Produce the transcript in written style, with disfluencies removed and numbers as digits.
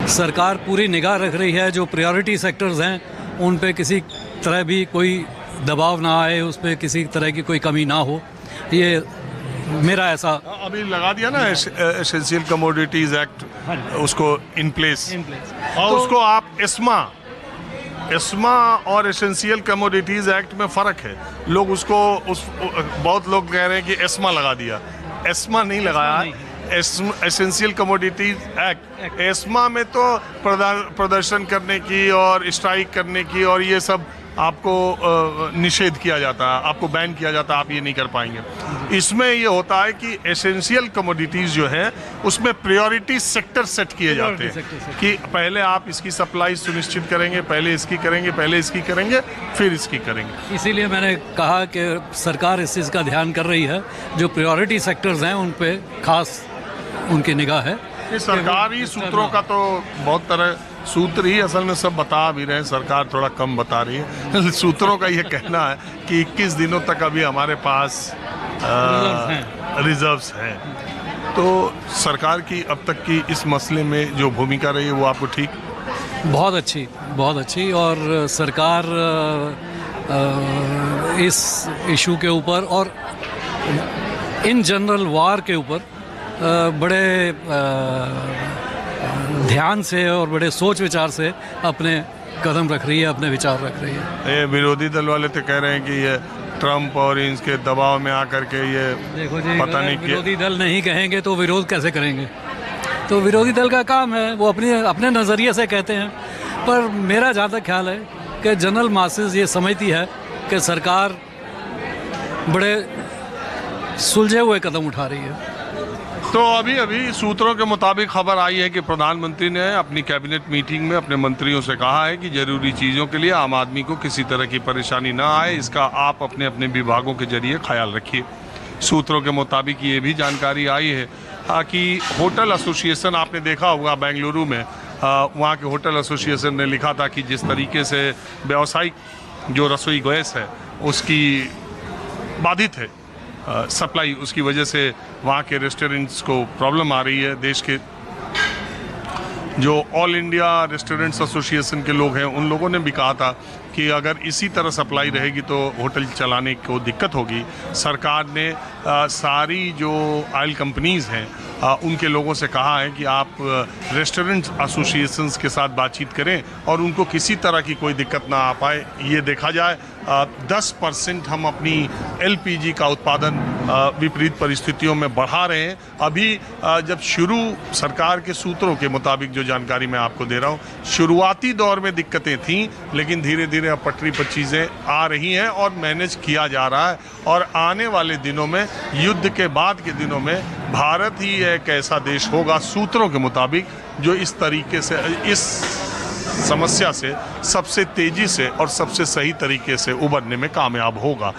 सरकार पूरी निगाह रख रही है। जो प्रायोरिटी सेक्टर्स हैं उन पे किसी तरह भी कोई दबाव ना आए, उस पर किसी तरह की कोई कमी ना हो, ये मेरा ऐसा। अभी लगा दिया ना एसेंशियल कमोडिटीज एक्ट, उसको इन प्लेस, और तो उसको आप एस्मा और एसेंशियल कमोडिटीज एक्ट में फ़र्क है। लोग उसको बहुत लोग कह रहे हैं कि एस्मा लगा दिया, एस्मा नहीं लगाया, एसेंशियल कमोडिटीज एक्ट। एस्मा में तो प्रदर्शन करने की और स्ट्राइक करने की और ये सब आपको निषेध किया जाता है, आपको बैन किया जाता है, आप ये नहीं कर पाएंगे। इसमें ये होता है कि एसेंशियल कमोडिटीज़ जो है उसमें प्रायोरिटी सेक्टर सेट किए जाते हैं कि पहले आप इसकी सप्लाई सुनिश्चित करेंगे, पहले इसकी करेंगे, पहले इसकी करेंगे, फिर इसकी करेंगे। इसीलिए मैंने कहा कि सरकार इस चीज़ का ध्यान कर रही है। जो प्रायोरिटी सेक्टर्स हैं उन पे खास उनकी निगाह है। ये सरकारी सूत्रों का तो बहुत तरह सूत्र ही असल में सब बता भी रहे हैं, सरकार थोड़ा कम बता रही है। सूत्रों का ये कहना है कि 21 दिनों तक अभी हमारे पास रिजर्व्स हैं। तो सरकार की अब तक की इस मसले में जो भूमिका रही है वो आपको ठीक? बहुत अच्छी। और सरकार इस इशू के ऊपर और इन जनरल वार के ऊपर बड़े ध्यान से और बड़े सोच विचार से अपने कदम रख रही है, अपने विचार रख रही है। ये विरोधी दल वाले तो कह रहे हैं कि ये ट्रंप और इनके दबाव में आकर के ये देखो जी, पता नहीं विरोधी दल नहीं कहेंगे तो विरोध कैसे करेंगे? तो विरोधी दल का काम है, वो अपने नज़रिए से कहते हैं। पर मेरा जहाँ तक ख्याल है कि जनरल मासेस ये समझती है कि सरकार बड़े सुलझे हुए कदम उठा रही है। तो अभी सूत्रों के मुताबिक खबर आई है कि प्रधानमंत्री ने अपनी कैबिनेट मीटिंग में अपने मंत्रियों से कहा है कि जरूरी चीज़ों के लिए आम आदमी को किसी तरह की परेशानी ना आए, इसका आप अपने अपने विभागों के जरिए ख्याल रखिए। सूत्रों के मुताबिक ये भी जानकारी आई है कि होटल एसोसिएशन, आपने देखा होगा बेंगलुरु में, वहाँ के होटल एसोसिएशन ने लिखा था कि जिस तरीके से व्यावसायिक जो रसोई गैस है उसकी बाधित है सप्लाई, उसकी वजह से वहाँ के रेस्टोरेंट्स को प्रॉब्लम आ रही है। देश के जो ऑल इंडिया रेस्टोरेंट्स एसोसिएशन के लोग हैं उन लोगों ने भी कहा था कि अगर इसी तरह सप्लाई रहेगी तो होटल चलाने को दिक्कत होगी। सरकार ने सारी जो ऑयल कंपनीज़ हैं उनके लोगों से कहा है कि आप रेस्टोरेंट एसोसिएशंस के साथ बातचीत करें और उनको किसी तरह की कोई दिक्कत ना आ पाए, ये देखा जाए। 10% हम अपनी LPG का उत्पादन विपरीत परिस्थितियों में बढ़ा रहे हैं। अभी जब शुरू सरकार के सूत्रों के मुताबिक जो जानकारी मैं आपको दे रहा हूँ, शुरुआती दौर में दिक्कतें थीं, लेकिन धीरे धीरे अब पटरी पर चीज़ें आ रही हैं और मैनेज किया जा रहा है। और आने वाले दिनों में, युद्ध के बाद के दिनों में, भारत ही एक ऐसा देश होगा सूत्रों के मुताबिक जो इस तरीके से, इस समस्या से सबसे तेज़ी से और सबसे सही तरीके से उबरने में कामयाब होगा।